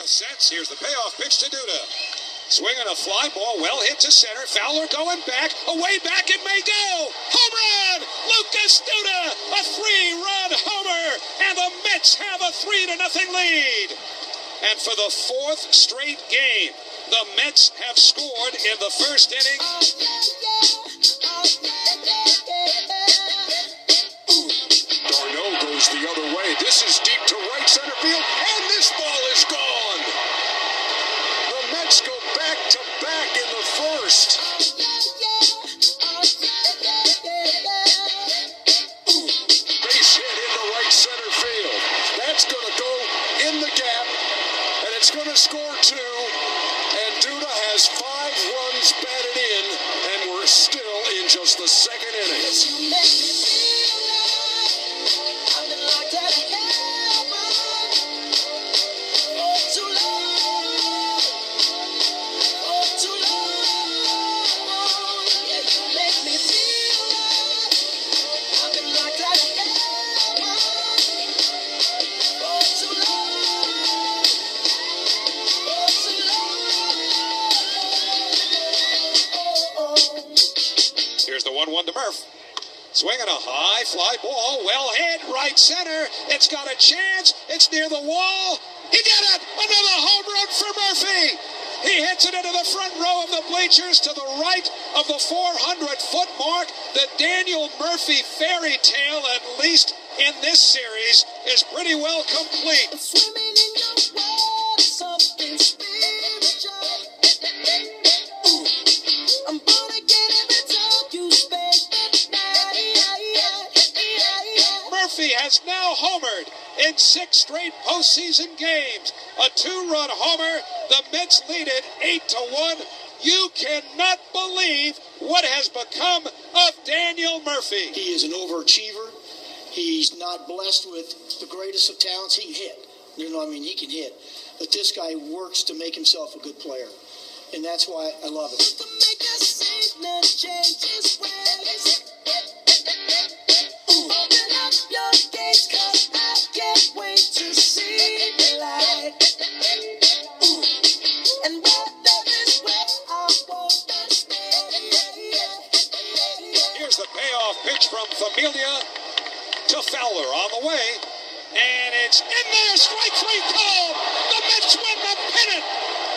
sets. Here's the payoff pitch to Duda. Swinging a fly ball, well hit to center. Fowler going back, away back it may go. Home run! Lucas Duda, a 3-run homer, and the Mets have a 3-0 lead. And for the 4th straight game, the Mets have scored in the first inning. Darno goes the other way. This is deep to right center field, and this ball is gone. The Mets go back-to-back in the first. Base hit into right center field. That's going to go in the gap, and it's going to score 2. And Duda has 5 runs batted in, and we're still in just the second inning. Here's the 1-1 to Murph. Swinging a high fly ball, well hit, right center. It's got a chance. It's near the wall. He did it! Another home run for Murphy. He hits it into the front row of the bleachers to the right of the 400-foot mark. The Daniel Murphy fairy tale, at least in this series, is pretty well complete. Swimming in your water, something spiritual. I'm gonna get every time you spend the night. Murphy has now homered in 6 straight postseason games. A 2-run homer. The Mets lead it 8-1. You cannot believe what has become of Daniel Murphy. He is an overachiever. He's not blessed with the greatest of talents. He can hit. You know what I mean? He can hit. But this guy works to make himself a good player. And that's why I love it. To make a signal change his ways. Open up your gates, 'cause I can't wait to see the light. And where there is where I want to stay. Here's the payoff pitch from Familia to Fowler on the way. And it's in there, strike 3 called. The Mets win the pennant.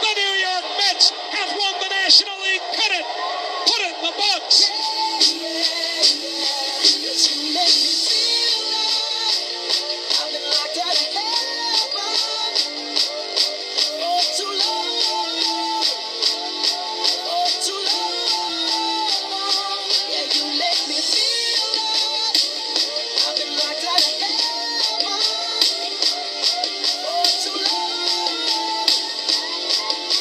The New York Mets have won the National League pennant. Put it in the books. Yes, you make me feel like I've been locked out of heaven for too long. For too long. Yeah, you make me feel like I've been locked out of heaven for too long.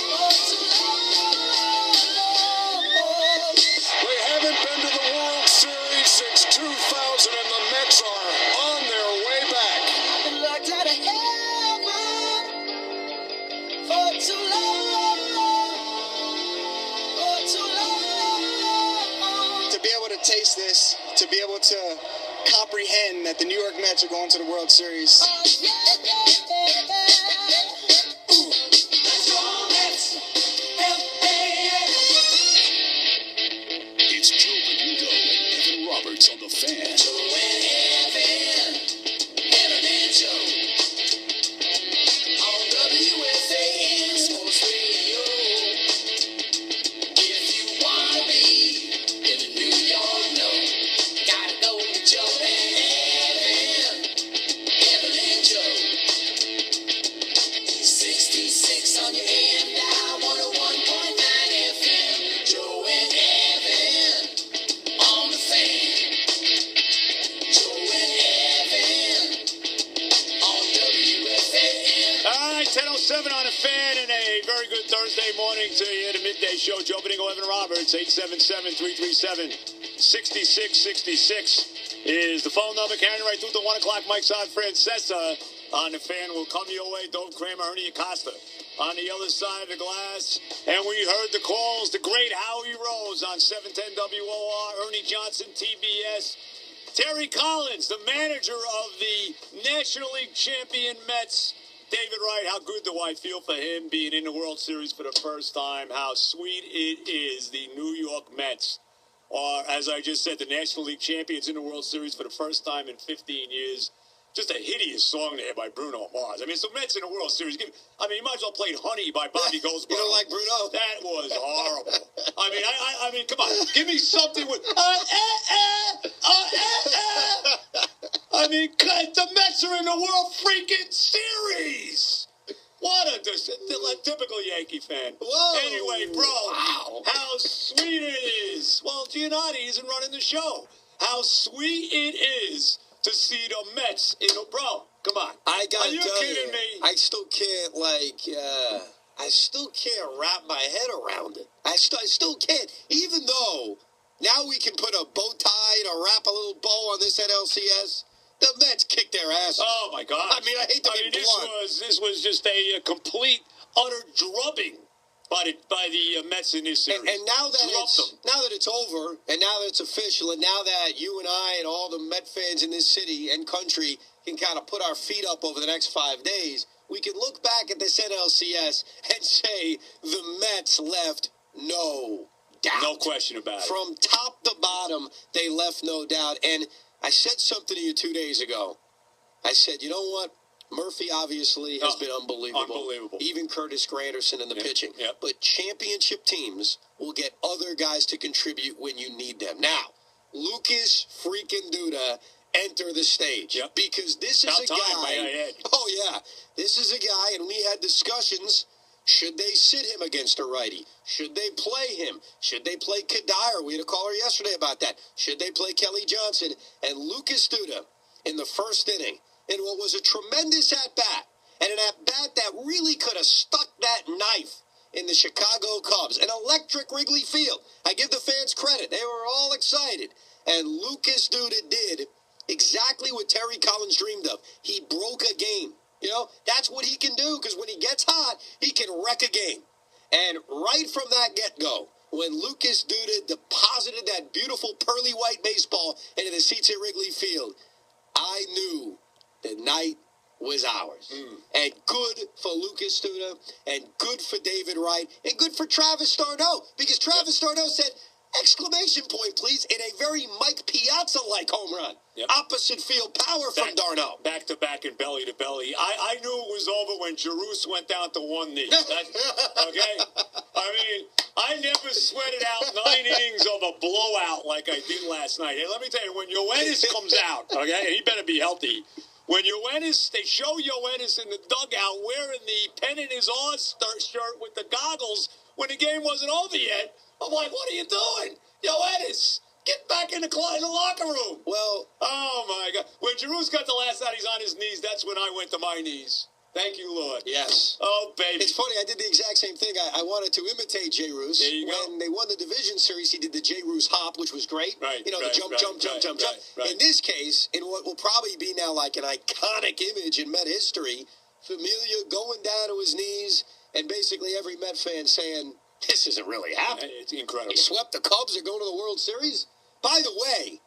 For too long. We haven't been to the World Series since 2000, and the Mets are on their way back. I've been locked out of heaven for too long. For too long. To be able to taste this, to be able to comprehend that the New York Mets are going to the World Series. Oh, yeah, yeah, yeah. Let's go, Mets. It's Joe Benigno and Evan Roberts on the Fan. Joe and Evan, Evan and Joe, on WFAN Sports Radio. If you wanna be in the New York, no, gotta go with Joe and Evan, Evan and Joe. 66 on your AM dial, 101.9 FM. Joe and Evan on the Fan. Joe and Evan on WFAN. All right, 10:07 on the Fan, and a very good Thursday morning to you. The midday show. Joe Benigno Evan Roberts, 877-337-6666 is the phone number. Carrying right through to 1 o'clock. Mike Sod, Francesa on the Fan will come your way. Dove Kramer, Ernie Acosta on the other side of the glass. And we heard the calls. The great Howie Rose on 710 WOR. Ernie Johnson, TBS. Terry Collins, the manager of the National League champion Mets, David Wright, how good do I feel for him being in the World Series for the first time? How sweet it is. The New York Mets are, as I just said, the National League champions in the World Series for the first time in 15 years. Just a hideous song there by Bruno Mars. I mean, it's the Mets in the World Series. I mean, you might as well play Honey by Bobby Goldsboro. You don't like Bruno? That was horrible. I mean, come on. Give me something with... I mean, the Mets are in the World freaking Series. What a typical Yankee fan. Whoa. Anyway, bro, wow. How sweet it is. Well, Giannotti isn't running the show. How sweet it is to see the Mets in a... Bro, come on. I gotta Are you tell kidding you, me? I still can't, I still can't wrap my head around it. I still can't. Even though now we can put a bow tie or wrap a little bow on this NLCS, the Mets kicked their ass. Oh, my God. I mean, I hate to be blunt. This was just a complete, utter drubbing by the Mets in this series. And now that it's over, and now that it's official, and now that you and I and all the Met fans in this city and country can kind of put our feet up over the next 5 days, we can look back at this NLCS and say the Mets left no doubt. No question about it. From top to bottom, they left no doubt. And I said something to you 2 days ago. I said, you know what? Murphy obviously has been unbelievable. Even Curtis Granderson in the pitching. Yep. But championship teams will get other guys to contribute when you need them. Now, Lucas freaking Duda enter the stage. Yep. Because this is a guy. Oh, yeah. This is a guy, and we had discussions. Should they sit him against a righty? Should they play him? Should they play Kadire? We had a caller yesterday about that. Should they play Kelly Johnson? And Lucas Duda in the first inning, in what was a tremendous at-bat, and an at-bat that really could have stuck that knife in the Chicago Cubs. An electric Wrigley Field. I give the fans credit. They were all excited. And Lucas Duda did exactly what Terry Collins dreamed of. He broke a game. You know, that's what he can do, because when he gets hot, he can wreck a game. And right from that get-go, when Lucas Duda deposited that beautiful pearly white baseball into the seats at Wrigley Field, I knew the night was ours. And good for Lucas Duda, and good for David Wright, and good for Travis d'Arnaud, because Travis d'Arnaud said, exclamation point, please, in a very Mike Piazza-like home run. Opposite field power from d'Arnaud. Back-to-back and belly-to-belly. I knew it was over when Giroux went down to one knee. Okay? I mean, I never sweated out 9 innings of a blowout like I did last night. Hey, let me tell you, when Yoenis comes out, okay, and he better be healthy, when Yoenis, they show Yoenis in the dugout wearing the Pennant is on shirt with the goggles when the game wasn't over yet, I'm like, what are you doing? Yoenis, get back in the locker room. Well, oh, my God. When Giroux got the last out, he's on his knees. That's when I went to my knees. Thank you, Lord. Yes. Oh, baby. It's funny. I did the exact same thing. I wanted to imitate Giroux. There you go. When they won the division series, he did the Giroux hop, which was great. Right. You know, the jump. Right. In this case, in what will probably be now like an iconic image in Met history, Familia going down to his knees, and basically every Met fan saying, this isn't really happening. It's incredible. He swept the Cubs and going to the World Series. By the way,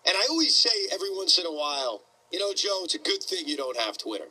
and I always say every once in a while, you know, Joe, it's a good thing you don't have Twitter.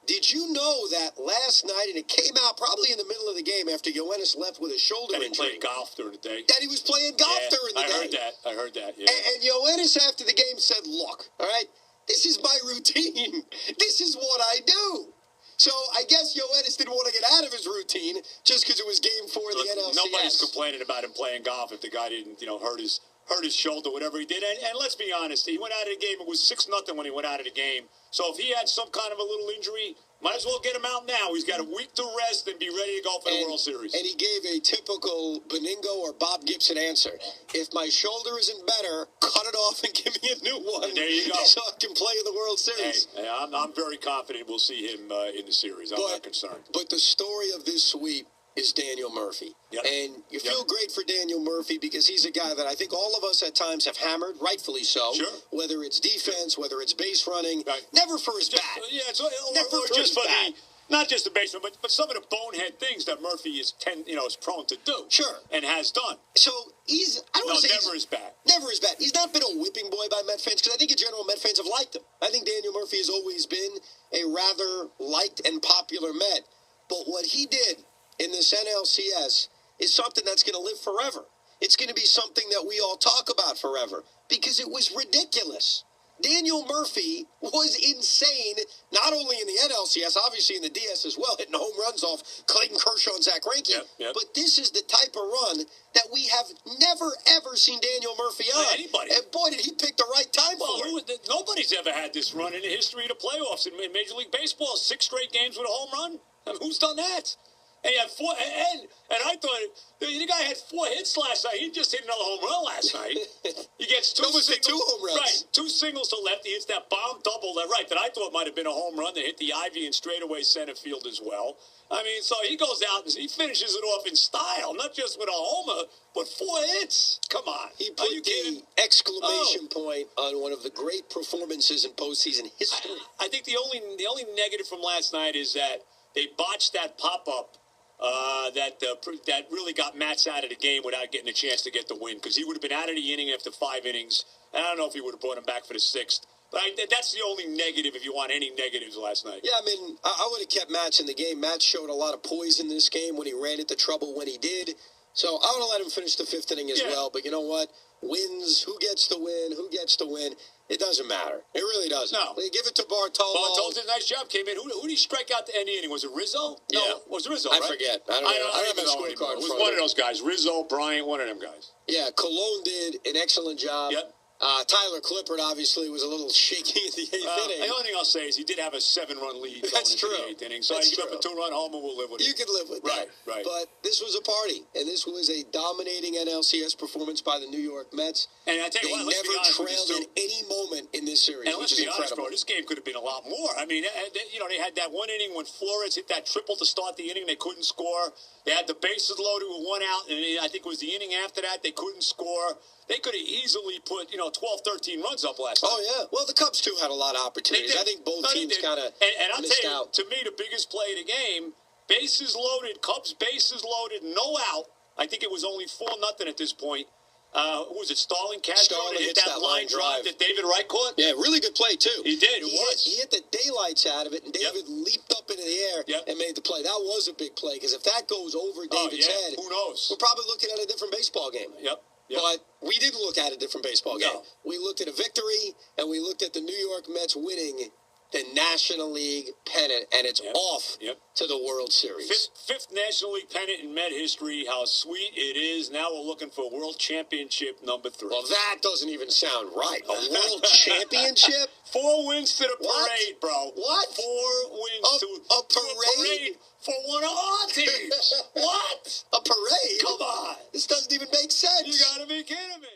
Did you know that last night, and it came out probably in the middle of the game after Yoenis left with a shoulder injury. That he played golf during the day. That he was playing golf during the day. I heard that, yeah. And Yoenis after the game said, look, all right, this is my routine. This is what I do. So I guess Yoenis didn't want to get out of his routine just because it was Game 4 of the NLCS. Nobody's complaining about him playing golf if the guy didn't, hurt his shoulder, whatever he did. And let's be honest, he went out of the game. It was 6-0 when he went out of the game. So if he had some kind of a little injury, might as well get him out now. He's got a week to rest and be ready to go for the World Series. And he gave a typical Benigno or Bob Gibson answer. If my shoulder isn't better, cut it off and give me a new one. There you go. So I can play in the World Series. Hey, I'm very confident we'll see him in the series. I'm not concerned. But the story of this sweep is Daniel Murphy. Yep. And you feel great for Daniel Murphy because he's a guy that I think all of us at times have hammered, rightfully so. Sure. Whether it's defense, whether it's base running, never for his bat. Yeah, never or for just his bat. not just the baseball, but some of the bonehead things that Murphy is prone to do. Sure. And has done. So I don't want to say never is bad. Never is bad. He's not been a whipping boy by Met fans because I think in general Met fans have liked him. I think Daniel Murphy has always been a rather liked and popular Met. But what he did in this NLCS is something that's going to live forever. It's going to be something that we all talk about forever because it was ridiculous. Daniel Murphy was insane, not only in the NLCS, obviously in the DS as well, hitting home runs off Clayton Kershaw and Zach Greinke. Yep. But this is the type of run that we have never, ever seen Daniel Murphy on. Anybody. And boy, did he pick the right time for it. Nobody's ever had this run in the history of the playoffs in Major League Baseball. 6 straight games with a home run. I mean, who's done that? And he had 4, and I thought the guy had 4 hits last night. He just hit another home run last night. He gets 2 Those are singles, 2 home runs. Right, 2 singles to left. He hits that bomb double that I thought might have been a home run that hit the ivy and straightaway center field as well. I mean, so he goes out and he finishes it off in style, not just with a homer, but 4 hits. Come on, He put are you the kidding? exclamation point on one of the great performances in postseason history. I think the only negative from last night is that they botched that pop-up that really got Matz out of the game without getting a chance to get the win because he would have been out of the inning after 5 innings. And I don't know if he would have brought him back for the 6th. But that's the only negative if you want any negatives last night. Yeah, I mean, I would have kept Matz in the game. Matz showed a lot of poise in this game when he ran into trouble when he did. So I would have let him finish the 5th inning as well. But you know what? Wins, who gets the win, it doesn't matter. It really doesn't. No. They give it to Bartolo. Bartolo did a nice job. Came in. Who did he strike out the end of the inning? Was it Rizzo? Yeah. No, it was Rizzo, I right? forget. I don't have a scorecard. It was one of those guys. Rizzo, Bryant, one of them guys. Yeah, Cologne did an excellent job. Yep. Tyler Clippard obviously was a little shaky in the 8th inning. The only thing I'll say is he did have a 7-run lead going That's into true. the 8th inning. So That's he gave up a true. 2-run homer. We'll live with it. You can live with that. Right. But this was a party, and this was a dominating NLCS performance by the New York Mets. And I tell you They what, let's be never honest with trailed this, in any moment in this series, and which let's is be honest, incredible. bro, this game could have been a lot more. I mean, they had that 1 inning when Flores hit that triple to start the inning. They couldn't score. They had the bases loaded with 1 out, and I think it was the inning after that they couldn't score. They could have easily put 12, 13 runs up last night. Oh, yeah. Well, the Cubs, too, had a lot of opportunities. I think both teams kind of and I'll missed tell you, out. to me, the biggest play of the game, bases loaded, Cubs bases loaded, no out. I think it was only 4-0 at this point. Who was it, Starling Castro? Starling hit hits that that line line drive drive that David Wright caught? Yeah, really good play, too. He did. He hit the daylights out of it, and David leaped up into the air and made the play. That was a big play, because if that goes over David's head, who knows? we're probably looking at a different baseball game. Yep. But we didn't look at a different baseball game. No. We looked at a victory, and we looked at the New York Mets winning the National League pennant, and it's off to the World Series. Fifth National League pennant in Met history. How sweet it is. Now we're looking for World Championship number 3. Well, that doesn't even sound right. A World Championship? 4 wins to the What? parade, bro. What? 4 wins to a a parade for one of our teams. What? A parade? Come on. This doesn't even make sense. You gotta be kidding me.